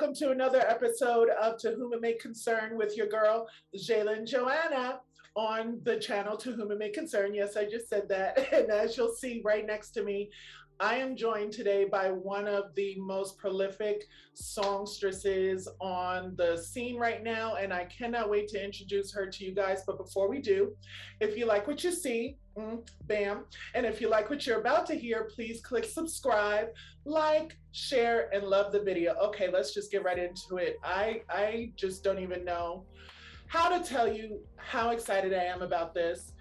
welcome to another episode of To Whom It May Concern with your girl, Jalen Joanna, on the channel To Whom It May Concern. Yes, I just said that. And as you'll see right next to me, I am joined today by one of the most prolific songstresses on the scene right now, and I cannot wait to introduce her to you guys. But before we do, if you like what you see, bam, and if you like what you're about to hear, please click subscribe, like, share, and love the video. Okay, let's just get right into it. I just don't even know how to tell you how excited I am about this.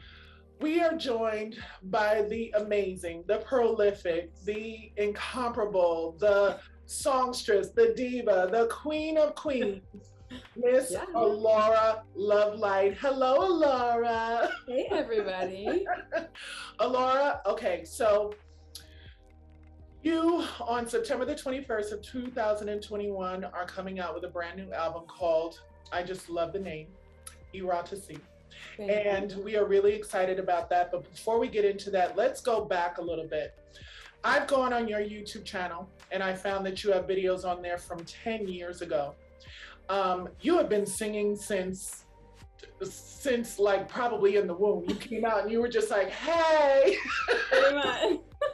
We are joined by the amazing, the prolific, the incomparable, the songstress, the diva, the queen of queens, Miss Alaura Lovelight. Hello, Alaura. Hey, everybody. Alaura, okay, so you, on September the 21st of 2021, are coming out with a brand new album called, I just love the name, Eroticy. And we are really excited about that. But before we get into that, let's go back a little bit. I've gone on your YouTube channel and I found that you have videos on there from 10 years ago. You have been singing since like probably in the womb. You came out and you were just like, hey.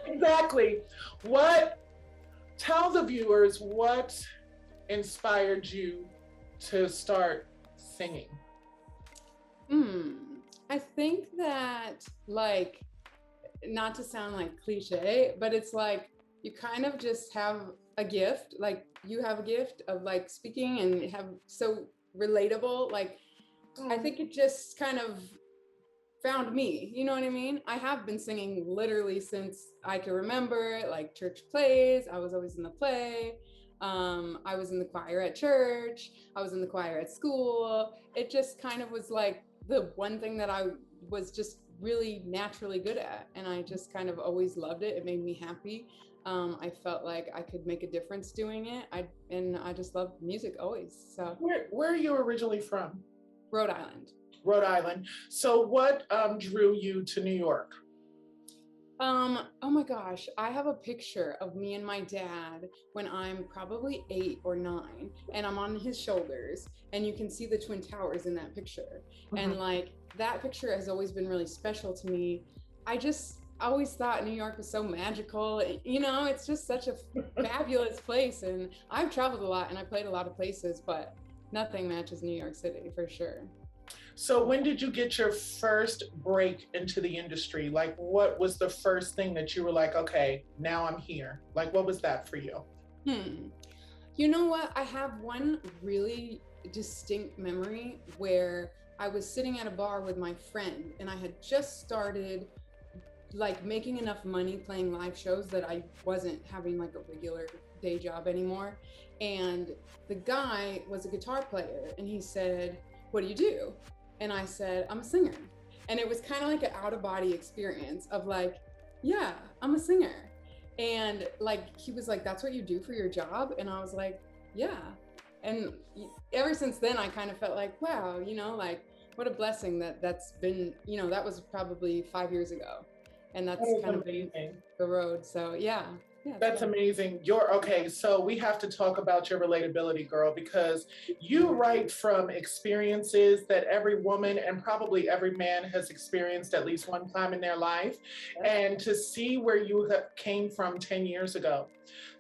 Exactly. Tell the viewers what inspired you to start singing? I think that, like, not to sound like cliche, but it's like you kind of just have a gift, like you have a gift of like speaking and have so relatable. Like, I think it just kind of found me, you know what I mean? I have been singing literally since I can remember, like church plays. I was always in the play. I was in the choir at church. I was in the choir at school. It just kind of was like the one thing that I was just really naturally good at. And I just kind of always loved it. It made me happy. I felt like I could make a difference doing it. I just loved music always. So where are you originally from? Rhode Island. Rhode Island. So what drew you to New York? Oh my gosh, I have a picture of me and my dad when I'm probably 8 or 9, and I'm on his shoulders, and you can see the Twin Towers in that picture. And like, that picture has always been really special to me. I just always thought New York was so magical. You know, it's just such a fabulous place, and I've traveled a lot and I played a lot of places, but nothing matches New York City for sure. So when did you get your first break into the industry? Like, what was the first thing that you were like, okay, now I'm here? Like, what was that for you? You know what? I have one really distinct memory where I was sitting at a bar with my friend and I had just started like making enough money playing live shows that I wasn't having like a regular day job anymore. And the guy was a guitar player and he said, "What do you do?" And I said, "I'm a singer." And it was kind of like an out-of-body experience of like, yeah, I'm a singer. And like, he was like, "That's what you do for your job?" And I was like, yeah. And ever since then, I kind of felt like, wow, you know, like what a blessing that's been, you know, that was probably 5 years ago. And that's kind of been the road. So yeah. Yeah, that's amazing. Okay, so we have to talk about your relatability, girl, because you write from experiences that every woman and probably every man has experienced at least one time in their life. And to see where you came from 10 years ago,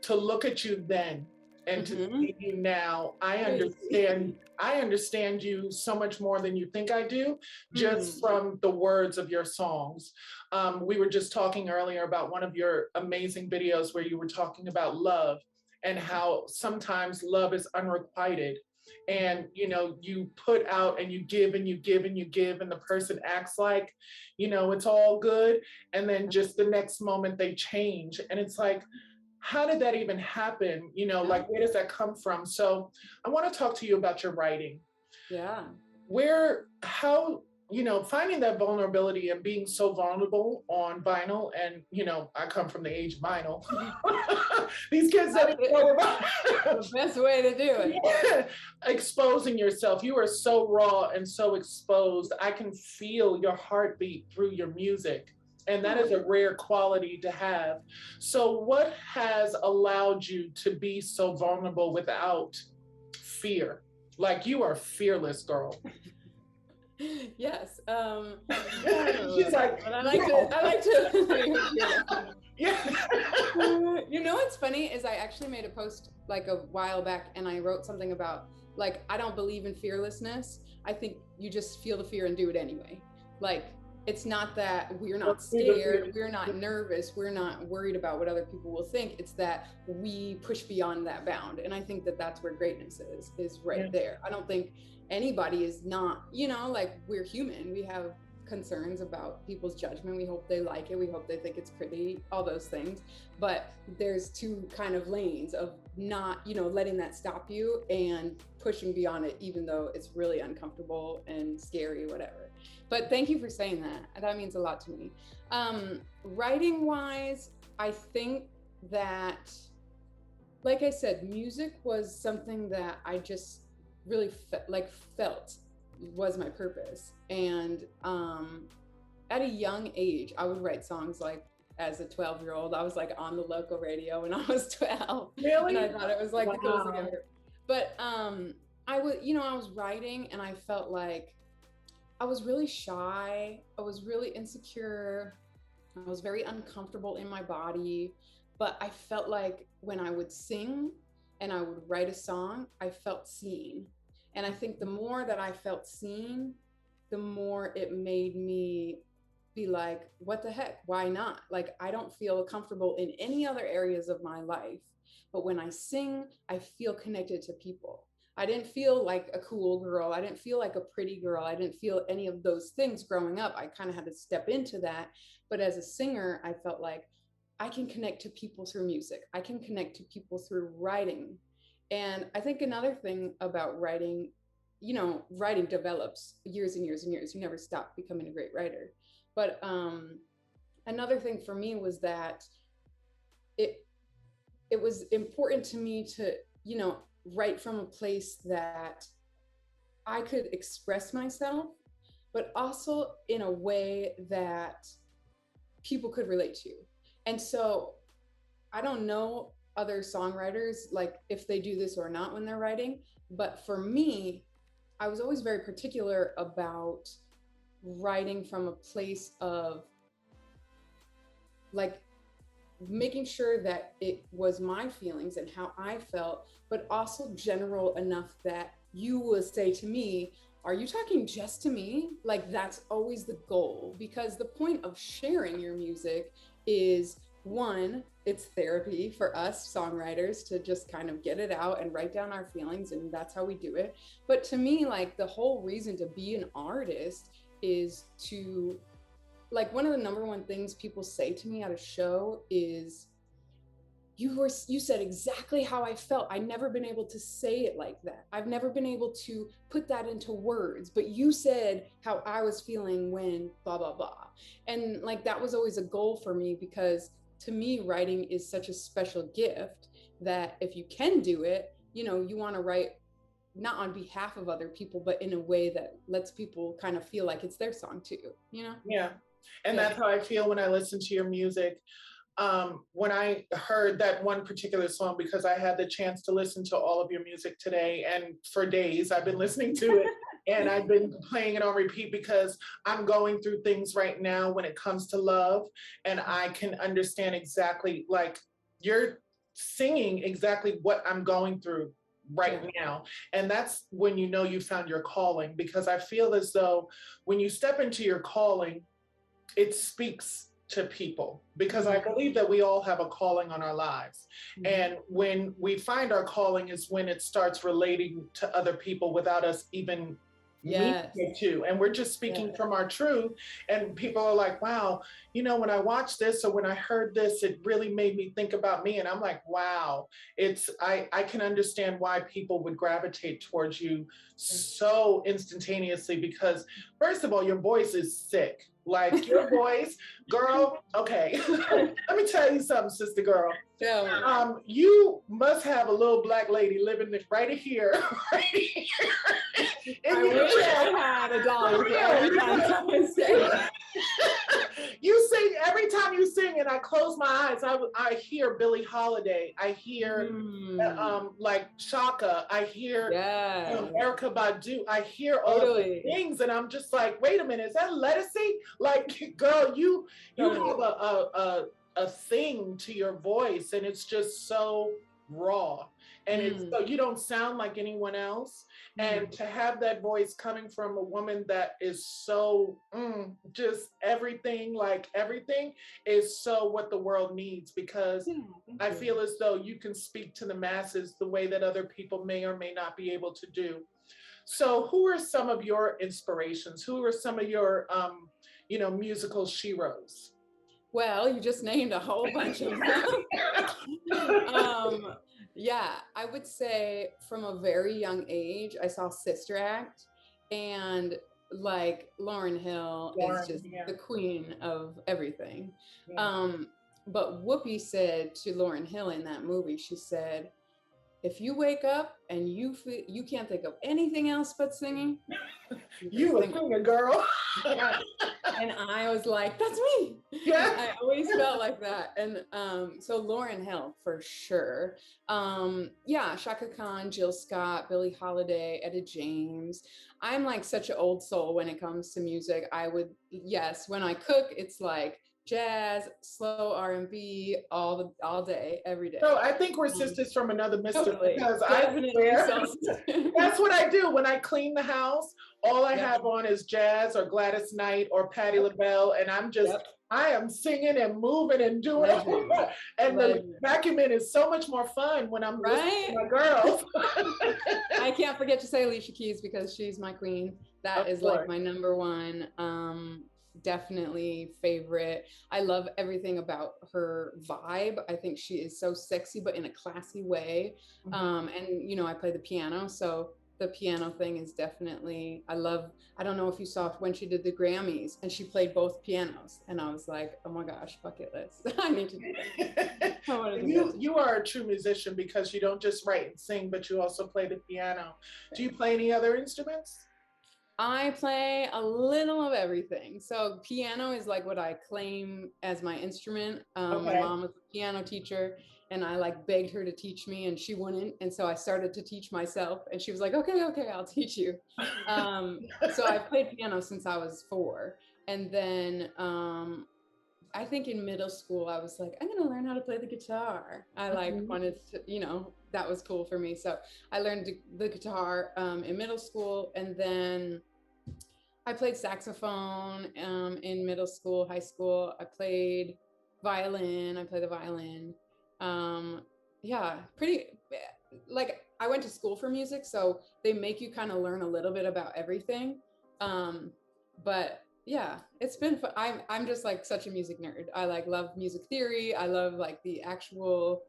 to look at you then and to see you now, I understand you so much more than you think I do, just from the words of your songs. We were just talking earlier about one of your amazing videos where you were talking about love and how sometimes love is unrequited. And, you know, you put out and you give and you give and you give, and the person acts like, you know, it's all good. And then just the next moment they change. And it's like, how did that even happen? You know, like, where does that come from? So I want to talk to you about your writing. Yeah. How, you know, finding that vulnerability and being so vulnerable on vinyl. And, you know, I come from the age of vinyl. These kids that know about the best way to do it. Exposing yourself. You are so raw and so exposed. I can feel your heartbeat through your music. And that is a rare quality to have. So what has allowed you to be so vulnerable without fear. Like you are fearless, girl. Yes. She's like, but I like to. yeah. You know what's funny is I actually made a post like a while back, and I wrote something about like, I don't believe in fearlessness. I think you just feel the fear and do it anyway. Like, it's not that we're not scared, we're not nervous, we're not worried about what other people will think. It's that we push beyond that bound. And I think that that's where greatness is right there. I don't think anybody is not, you know, like, we're human. We have concerns about people's judgment. We hope they like it. We hope they think it's pretty, all those things. But there's two kind of lanes of not, you know, letting that stop you and pushing beyond it, even though it's really uncomfortable and scary, whatever. But thank you for saying that. That means a lot to me. Writing wise, I think that, like I said, music was something that I just really felt was my purpose. And at a young age, I would write songs like, as a 12-year-old, I was like on the local radio when I was 12. Really? And I thought it was like the coolest thing ever. But I was writing, and I felt like I was really shy. I was really insecure. I was very uncomfortable in my body. But I felt like when I would sing and I would write a song, I felt seen. And I think the more that I felt seen, the more it made me be like, what the heck? Why not? Like, I don't feel comfortable in any other areas of my life. But when I sing, I feel connected to people. I didn't feel like a cool girl. I didn't feel like a pretty girl. I didn't feel any of those things growing up. I kind of had to step into that. But as a singer, I felt like I can connect to people through music. I can connect to people through writing. And I think another thing about writing, you know, writing develops years and years and years. You never stop becoming a great writer. But another thing for me was that it was important to me to, you know, write from a place that I could express myself, but also in a way that people could relate to. And so I don't know other songwriters, like if they do this or not when they're writing, but for me, I was always very particular about writing from a place of like making sure that it was my feelings and how I felt, but also general enough that you will say to me, are you talking just to me? Like, that's always the goal, because the point of sharing your music is, one, it's therapy for us songwriters to just kind of get it out and write down our feelings, and that's how we do it. But to me, like, the whole reason to be an artist is to, like, one of the number one things people say to me at a show is, you said exactly how I felt. I've never been able to say it like that. I've never been able to put that into words, but you said how I was feeling when blah, blah, blah. And like, that was always a goal for me, because to me, writing is such a special gift that if you can do it, you know, you want to write not on behalf of other people, but in a way that lets people kind of feel like it's their song too, you know? Yeah. And that's how I feel when I listen to your music. When I heard that one particular song, because I had the chance to listen to all of your music today, and for days I've been listening to it and I've been playing it on repeat because I'm going through things right now when it comes to love, and I can understand exactly, like, you're singing exactly what I'm going through right now. And that's when you know you found your calling, because I feel as though when you step into your calling, it speaks to people, because I believe that we all have a calling on our lives. And when we find our calling is when it starts relating to other people without us even meaning it to. And we're just speaking from our truth. And people are like, wow, you know, when I watched this or when I heard this, it really made me think about me. And I'm like, wow, I can understand why people would gravitate towards you so instantaneously, because first of all, your voice is sick. Like, your voice, girl, okay. Let me tell you something, sister girl. You must have a little black lady living right here, right here. I wish I had a dollar every time someone says that. You sing, every time you sing and I close my eyes, I hear Billie Holiday. I hear like Shaka. I hear Erykah Badu. I hear all of the things, and I'm just like, wait a minute, is that Lettucey? Like, girl, you have a thing to your voice, and it's just so raw, and it's so you don't sound like anyone else. And to have that voice coming from a woman that is so just everything, like everything is so what the world needs, because I feel as though you can speak to the masses the way that other people may or may not be able to do. So who are some of your inspirations? Who are some of your musical sheroes? Well, you just named a whole bunch of them. Yeah, I would say from a very young age, I saw Sister Act, and like Lauryn Hill is just the queen of everything. But Whoopi said to Lauryn Hill in that movie, she said, if you wake up and you can't think of anything else but singing, you a singer, girl. And I was like, that's me. Yeah. I always felt like that. And so Lauryn Hill for sure. Yeah, Shaka Khan, Jill Scott, Billie Holiday, Etta James. I'm like such an old soul when it comes to music. When I cook, it's like jazz, slow R&B, all day, every day. So I think we're sisters from another mister, because I swear that's what I do when I clean the house. All I have on is jazz or Gladys Knight or Patti LaBelle, and I am singing and moving and doing it. And the vacuuming is so much more fun when I'm listening to my girls. I can't forget to say Alicia Keys, because she's my queen. That is like my number one. Definitely favorite. I love everything about her vibe. I think she is so sexy, but in a classy way. And I play the piano, so the piano thing is definitely, I don't know if you saw when she did the Grammys and she played both pianos, and I was like, oh my gosh, bucket list. I need to do that. You are a true musician, because you don't just write and sing, but you also play the piano. Do you play any other instruments? I play a little of everything. So piano is like what I claim as my instrument. My mom was a piano teacher, and I like begged her to teach me, and she wouldn't. And so I started to teach myself, and she was like, okay, I'll teach you. So I've played piano since I was 4. And then I think in middle school, I was like, I'm going to learn how to play the guitar. I wanted to, that was cool for me. So I learned the guitar in middle school. And then I played saxophone in middle school, high school. I played violin. I play the violin. I went to school for music, so they make you kind of learn a little bit about everything. But yeah, it's been fun. I'm just like such a music nerd. I love music theory. I love like the actual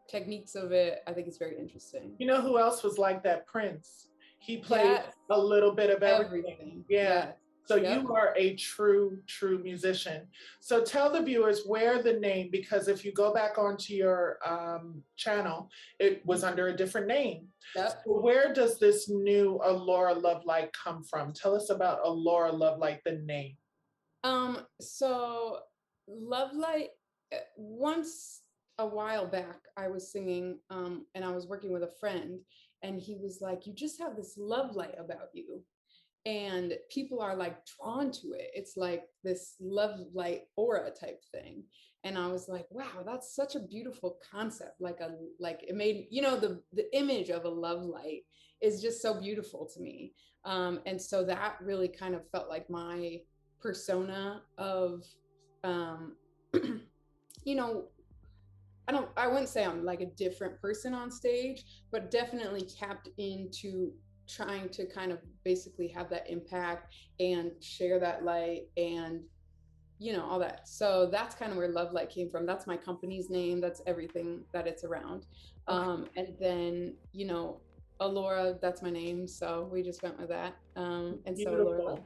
techniques of it. I think it's very interesting. You know who else was like that? Prince. He played a little bit of everything. Yeah. So you are a true musician. So tell the viewers where the name, because if you go back onto your channel, it was under a different name. So where does this new Alaura Lovelight come from? Tell us about Alaura Lovelight, the name. So Lovelight, once a while back, I was singing and I was working with a friend, and he was like, you just have this love light about you. And people are like drawn to it. It's like this love light aura type thing. And I was like, wow, that's such a beautiful concept. Like it made, the image of a love light is just so beautiful to me. And so that really kind of felt like my persona of, I wouldn't say I'm like a different person on stage, but definitely tapped into trying to kind of basically have that impact and share that light and, all that. So that's kind of where Lovelight came from. That's my company's name. That's everything that it's around. And then, Alaura, that's my name. So we just went with that. And Beautiful. so Alaura.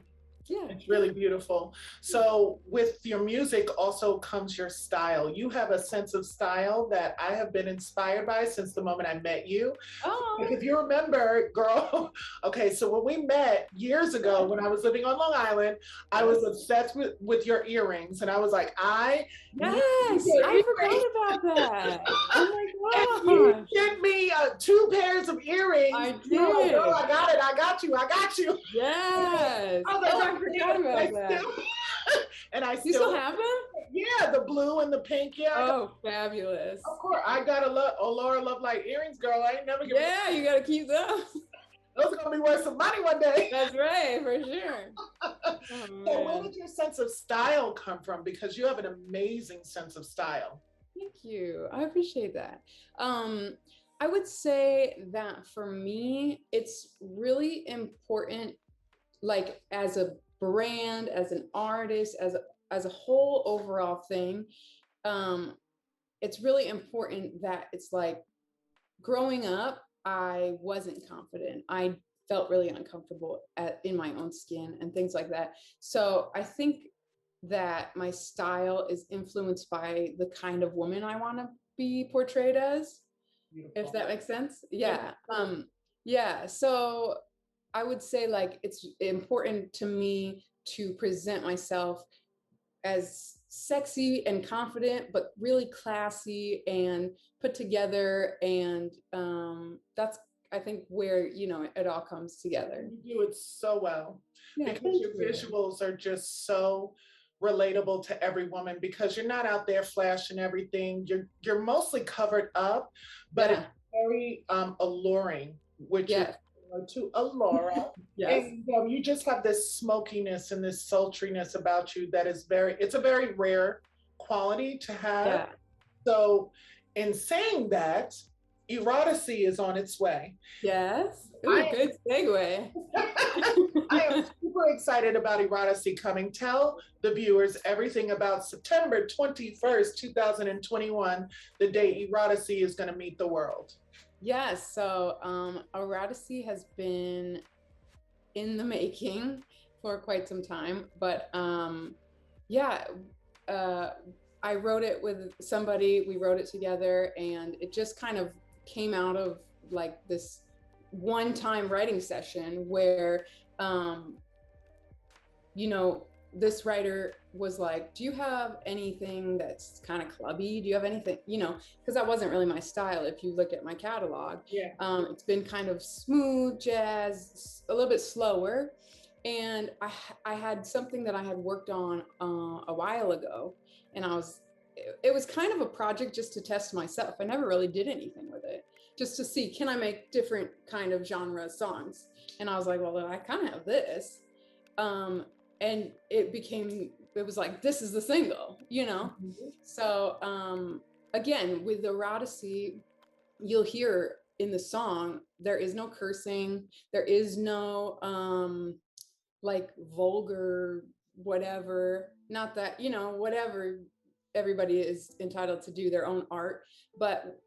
Yeah. It's really beautiful. So with your music also comes your style. You have a sense of style that I have been inspired by since the moment I met you. Oh, Like if you remember, girl, okay, so when we met years ago when I was living on Long Island, I was yes. obsessed with your earrings. And I was like, I need Yes, your I earrings. forgot about that. Oh And my you gosh. sent me two pairs of earrings. I You were like, girl, did. I got it. I got you. I got you. Yes. I was like, Oh, I God forgot damn, about that. and I You still still, have them? yeah, the blue and the pink. Yeah, I got, Oh, fabulous. of course, I got a Laura Lovelight earrings, girl. I ain't never giving Yeah, you got to keep those. those are gonna be worth some money one day. That's right, for sure. Oh, So where man. did your sense of style come from? Because you have an amazing sense of style. Thank you. I appreciate that. I would say that for me, it's really important, like as a brand, as an artist, as a whole overall thing. Um, it's really important that it's like growing up, I wasn't confident. I felt really uncomfortable in my own skin and things like that. So I think that my style is influenced by the kind of woman I want to be portrayed as, if Beautiful. that makes sense. Yeah. Yeah. So I would say like it's important to me to present myself as sexy and confident, but really classy and put together. And that's, I think, where, it all comes together. You do it so well Yeah, because thank your you. visuals are just so relatable to every woman because you're not out there flashing everything. You're mostly covered up, but Yeah. it's very alluring, which is Yeah. similar to Alaura. Yes. And you just have this smokiness and this sultriness about you that is it's a very rare quality to have. Yeah. So in saying that, Eroticy is on its way. Yes. Ooh, good segue. I am super excited about Eroticy coming. Tell the viewers everything about September 21st, 2021, the day Eroticy is going to meet the world. Yes. So Eroticy has been in the making for quite some time, but yeah, I wrote it with somebody, we wrote it together, and it just kind of came out of like this one-time writing session where this writer was like, do you have anything that's kind of clubby? Do you have anything, because that wasn't really my style. If you look at my catalog, Yeah. It's been kind of smooth jazz, a little bit slower. And I had something that I had worked on a while ago, and it was kind of a project just to test myself. I never really did anything with it, just to see, can I make different kind of genre songs? And I was like, well, I kind of have this. And it was like, this is the single, Mm-hmm. So again, with Eroticy, you'll hear in the song, there is no cursing, there is no like vulgar whatever, not that, whatever, everybody is entitled to do their own art, but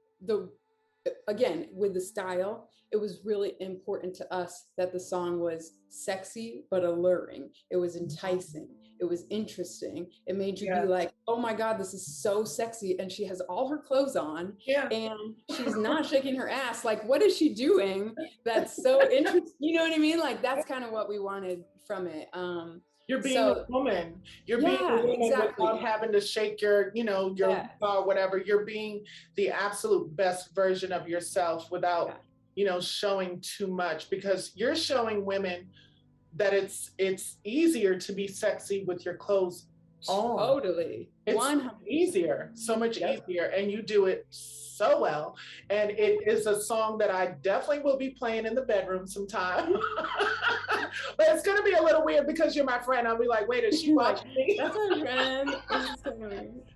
again, with the style, it was really important to us that the song was sexy but alluring. It was enticing. It was interesting. It made you be like, oh my God, this is so sexy. And she has all her clothes on, and she's not shaking her ass. Like, what is she doing? That's so interesting. You know what I mean? Like, that's kind of what we wanted from it. You're being a woman. You're being a woman without having to shake your whatever. You're being the absolute best version of yourself without, showing too much, because you're showing women that it's easier to be sexy with your clothes on. Totally. It's 100%. Easier, so much easier. And you do it so well. And it is a song that I definitely will be playing in the bedroom sometime. But it's going to be a little weird because you're my friend. I'll be like, wait, is she watching me? That's my friend.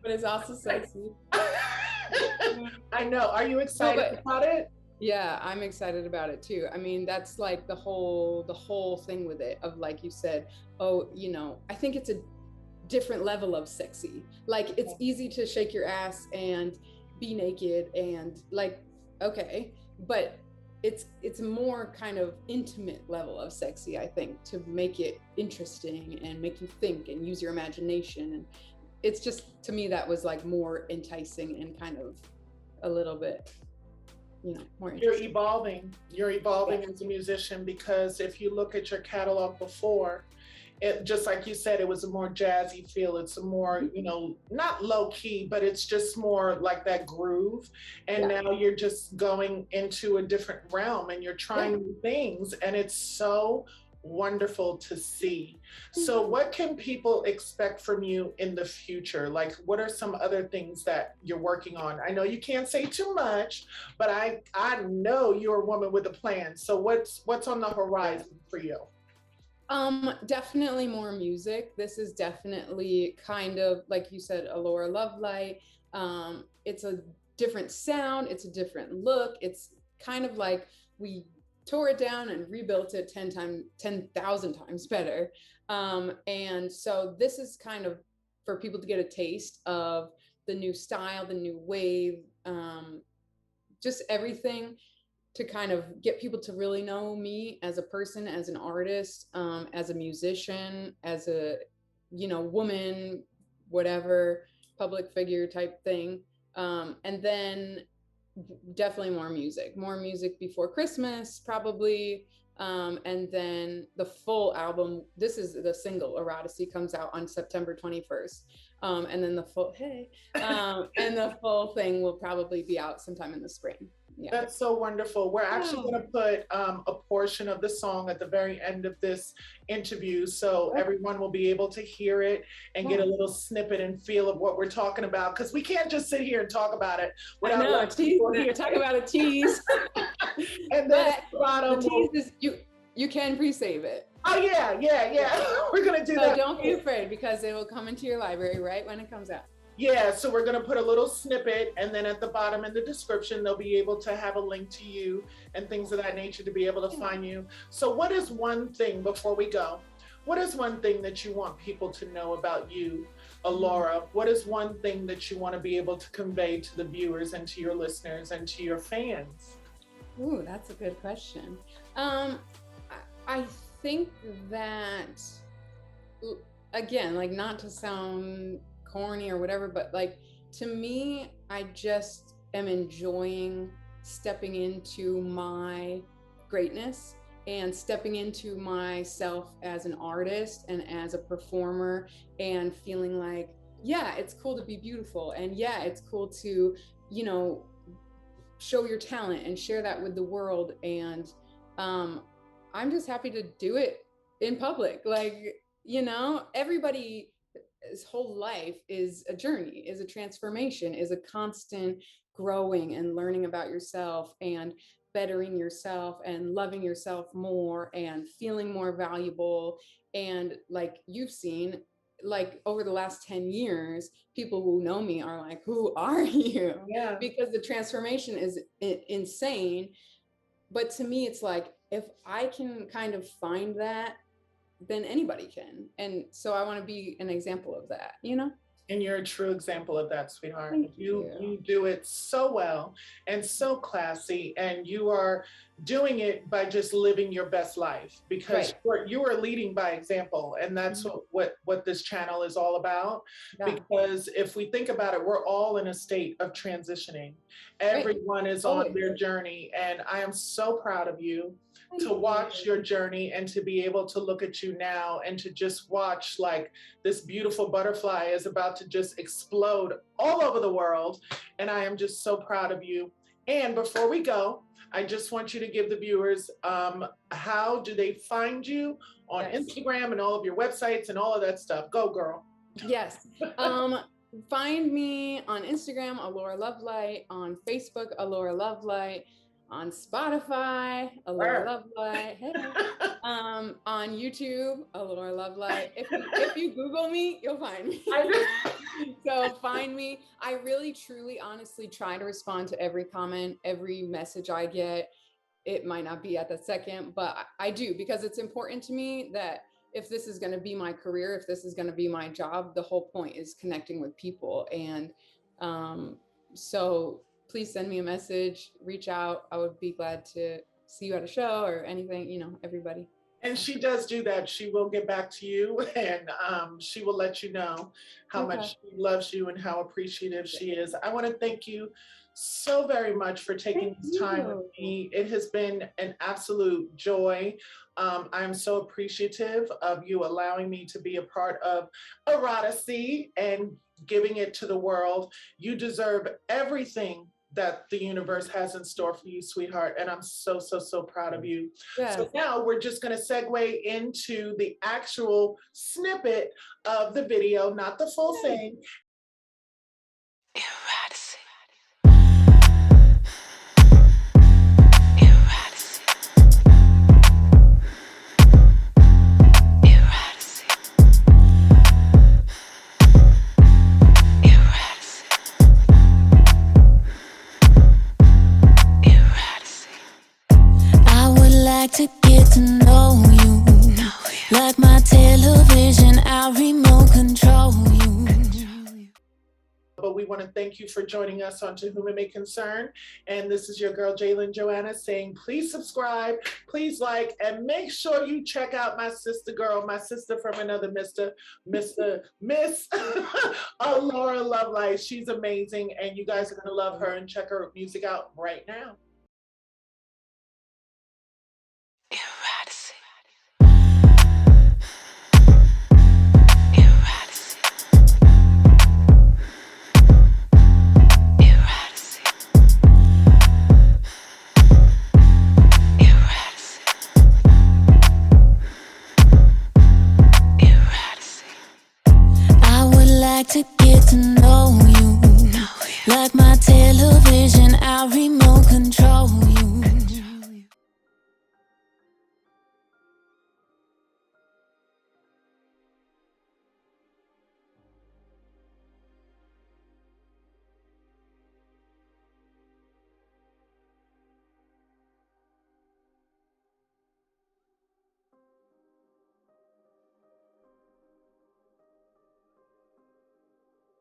But it's also sexy. I know. Are you excited about it? Yeah, I'm excited about it too. I mean, that's like the whole thing with it, of like you said, I think it's a different level of sexy. Like, it's easy to shake your ass and be naked and like, okay, but it's a more kind of intimate level of sexy, I think, to make it interesting and make you think and use your imagination. And it's just, to me, that was like more enticing and kind of a little bit, more interesting. You're evolving as a musician, because if you look at your catalog before, it, just like you said, it was a more jazzy feel. It's a more, not low key, but it's just more like that groove. And now you're just going into a different realm and you're trying new things. And it's so wonderful to see. So what can people expect from you in the future? Like, what are some other things that you're working on? I know you can't say too much, but I know you're a woman with a plan. So what's on the horizon for you? Definitely more music. This is definitely kind of, like you said, Alaura Lovelight. It's a different sound. It's a different look. It's kind of like we tore it down and rebuilt it 10,000 times better. And so this is kind of for people to get a taste of the new style, the new wave, just everything, to kind of get people to really know me as a person, as an artist, as a musician, as a, woman, whatever, public figure type thing. And then definitely more music before Christmas, probably. And then the full album, this is the single, Eroticy, comes out on September 21st. And then the full thing will probably be out sometime in the spring. Yeah. That's so wonderful. We're actually going to put a portion of the song at the very end of this interview, so everyone will be able to hear it and get a little snippet and feel of what we're talking about, because we can't just sit here and talk about it without talk about a tease. And then the tease is you can pre-save it. Oh yeah. We're gonna do that. Don't be afraid, because it will come into your library right when it comes out. Yeah, so we're going to put a little snippet, and then at the bottom in the description, they'll be able to have a link to you and things of that nature to be able to find you. So what is one thing, before we go, what is one thing that you want people to know about you, Alaura? What is one thing that you want to be able to convey to the viewers and to your listeners and to your fans? Ooh, that's a good question. I think that, again, like, not to sound corny or whatever, but like, to me, I just am enjoying stepping into my greatness and stepping into myself as an artist and as a performer, and feeling like, yeah, it's cool to be beautiful, and yeah, it's cool to, show your talent and share that with the world. And I'm just happy to do it in public. Like, everybody, his whole life is a journey, is a transformation, is a constant growing and learning about yourself and bettering yourself and loving yourself more and feeling more valuable. And like you've seen, like over the last 10 years, people who know me are like, who are you? Yeah. Because the transformation is insane. But to me, it's like, if I can kind of find that, then anybody can. And so I want to be an example of that, And you're a true example of that, sweetheart. Thank You do it so well and so classy, and you are doing it by just living your best life, because you are leading by example, and that's what this channel is all about. Because if we think about it, we're all in a state of transitioning. Everyone is on their journey, and I am so proud of you to watch your journey and to be able to look at you now and to just watch, like, this beautiful butterfly is about to just explode all over the world. And I am just so proud of you. And before we go, I just want you to give the viewers, how do they find you on Instagram and all of your websites and all of that stuff? Go, girl. Yes. Find me on Instagram, Alaura Lovelight, on Facebook, Alaura Lovelight, on Spotify, Alaura Lovelight, hey. On YouTube, Alaura Lovelight. If you Google me, you'll find me. So find me. I really, truly, honestly try to respond to every comment, every message I get. It might not be at the second, but I do, because it's important to me that if this is going to be my career, if this is going to be my job, the whole point is connecting with people. And so please send me a message, reach out. I would be glad to see you at a show or anything, you know, everybody. And she does do that. She will get back to you, and she will let you know how much she loves you and how appreciative she is. I want to thank you so very much for taking this time with me. It has been an absolute joy. I'm so appreciative of you allowing me to be a part of Eroticy and giving it to the world. You deserve everything that the universe has in store for you, sweetheart. And I'm so, so, so proud of you. Yes. So now we're just gonna segue into the actual snippet of the video, not the full thing. To get to know you, like my television, I'll remote control you. But we want to thank you for joining us on To Whom It May Concern. And this is your girl, Jalen Joanna, saying please subscribe, please like, and make sure you check out my sister girl, my sister from another Miss Alaura Lovelight. She's amazing, and you guys are going to love her and check her music out right now. To get to know